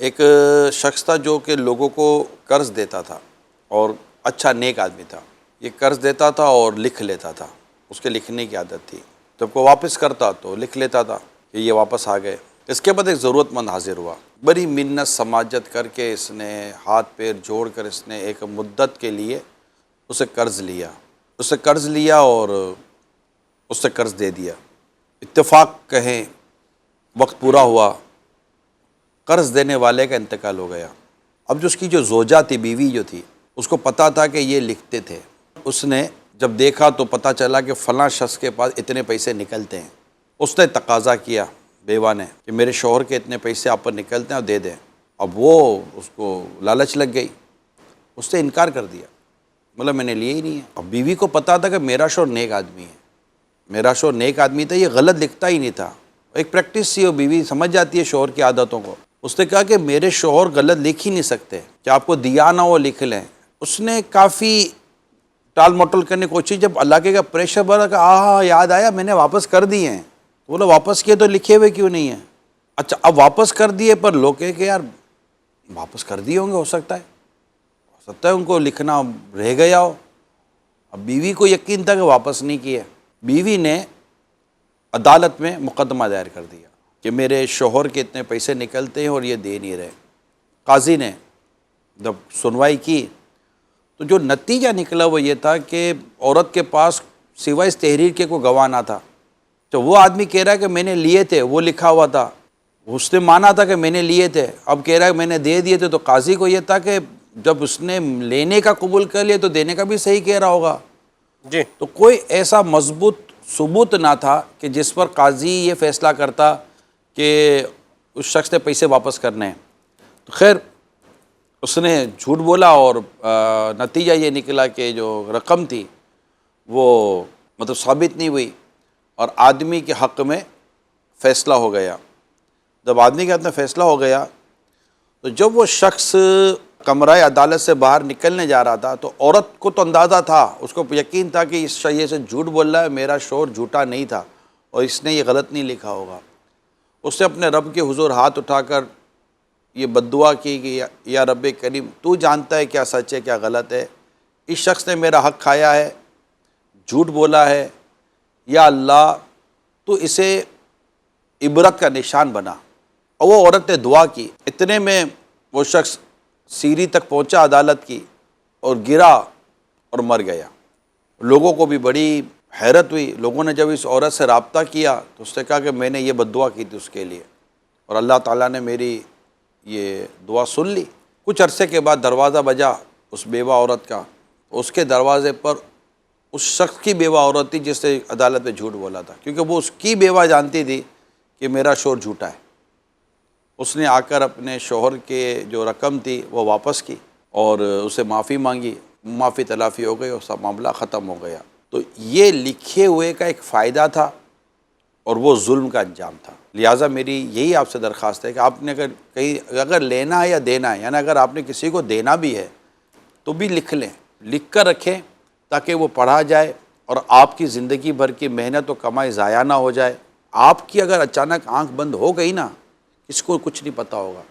एक शख्स था जो कि लोगों को कर्ज़ देता था और अच्छा नेक आदमी था। ये कर्ज़ देता था और लिख लेता था, उसके लिखने की आदत थी। जब को वापस करता तो लिख लेता था कि ये वापस आ गए। इसके बाद एक ज़रूरतमंद हाजिर हुआ, बड़ी मिन्नत समाजत करके इसने हाथ पैर जोड़ कर इसने एक मुद्दत के लिए उसे कर्ज़ लिया और उससे कर्ज़ दे दिया। इत्तेफाक कहें वक्त पूरा हुआ, कर्ज़ देने वाले का इंतकाल हो गया। अब जो उसकी जो ज़ौजा थी, बीवी जो थी, उसको पता था कि ये लिखते थे। उसने जब देखा तो पता चला कि फ़लाँ शख्स के पास इतने पैसे निकलते हैं। उसने तकाज़ा किया बेवा ने कि मेरे शौहर के इतने पैसे आप पर निकलते हैं और दे दें। अब वो उसको लालच लग गई, उसने इनकार कर दिया, मतलब मैंने लिए ही नहीं है। अब बीवी को पता था कि मेरा शौहर नेक आदमी है, मेरा शौहर नेक आदमी था, ये गलत लिखता ही नहीं था। एक प्रैक्टिस सी हो, बीवी समझ जाती है शौहर की आदतों को। उसने कहा कि मेरे शौहर गलत लिख ही नहीं सकते, कि आपको दिया ना वो लिख लें। उसने काफ़ी टाल मटोल करने की कोशिश, जब अल्लाह के का प्रेशर बढ़ा कि हाँ याद आया मैंने वापस कर दिए हैं। तो बोला वापस किए तो लिखे हुए क्यों नहीं है? अच्छा अब वापस कर दिए, पर लोग कहे कि यार वापस कर दिए होंगे, हो सकता है उनको लिखना रह गया हो। अब बीवी को यकीन था कि वापस नहीं किए। बीवी ने अदालत में मुकदमा दायर कर दिया कि मेरे शौहर के इतने पैसे निकलते हैं और ये दे नहीं रहे। काजी ने जब सुनवाई की तो जो नतीजा निकला वो ये था कि औरत के पास सिवाय इस तहरीर के कोई गवाह ना था। तो वो आदमी कह रहा है कि मैंने लिए थे, वो लिखा हुआ था, उसने माना था कि मैंने लिए थे, अब कह रहा है मैंने दे दिए थे। तो काजी को ये था कि जब उसने लेने का कबूल कर लिया तो देने का भी सही कह रहा होगा जी। तो कोई ऐसा मजबूत सबूत ना था कि जिस पर काजी ये फ़ैसला करता कि उस शख्स ने पैसे वापस करने हैं। तो खैर उसने झूठ बोला और नतीजा ये निकला कि जो रकम थी वो मतलब साबित नहीं हुई और आदमी के हक़ में फ़ैसला हो गया। जब आदमी के हाथ में फ़ैसला हो गया तो जब वो शख्स कमरा अदालत से बाहर निकलने जा रहा था तो औरत को तो अंदाज़ा था, उसको यकीन था कि इस शय से झूठ बोल रहा है, मेरा शौहर झूठा नहीं था और इसने ये गलत नहीं लिखा होगा। उसने अपने रब के हुज़ूर हाथ उठाकर ये बद्दुआ की कि या रब करीम तू जानता है क्या सच है क्या गलत है, इस शख्स ने मेरा हक़ खाया है, झूठ बोला है, या अल्लाह तू इसे इबरत का निशान बना। और वो औरत ने दुआ की। इतने में वो शख्स सीढ़ी तक पहुंचा अदालत की और गिरा और मर गया। लोगों को भी बड़ी हैरत हुई। लोगों ने जब इस औरत से रब्ता किया तो उसने कहा कि मैंने ये बद्दुआ की थी उसके लिए और अल्लाह ताला ने मेरी ये दुआ सुन ली। कुछ अरसे के बाद दरवाज़ा बजा उस बेवा औरत का। उसके दरवाज़े पर उस शख्स की बेवा औरत थी जिसने अदालत में झूठ बोला था, क्योंकि वो उसकी बेवा जानती थी कि मेरा शौहर झूठा है। उसने आकर अपने शौहर के जो रकम थी वो वापस की और उसे माफ़ी मांगी, माफ़ी तलाफ़ी हो गई और सब मामला ख़त्म हो गया। तो ये लिखे हुए का एक फ़ायदा था और वो जुल्म का अंजाम था। लिहाजा मेरी यही आपसे दरख्वास्त है कि आपने अगर लेना है या देना है, यानी अगर आपने किसी को देना भी है तो भी लिख लें, लिख कर रखें ताकि वो पढ़ा जाए और आपकी ज़िंदगी भर की मेहनत और कमाई ज़ाया ना हो जाए। आपकी अगर अचानक आँख बंद हो गई ना, किसको कुछ नहीं पता होगा।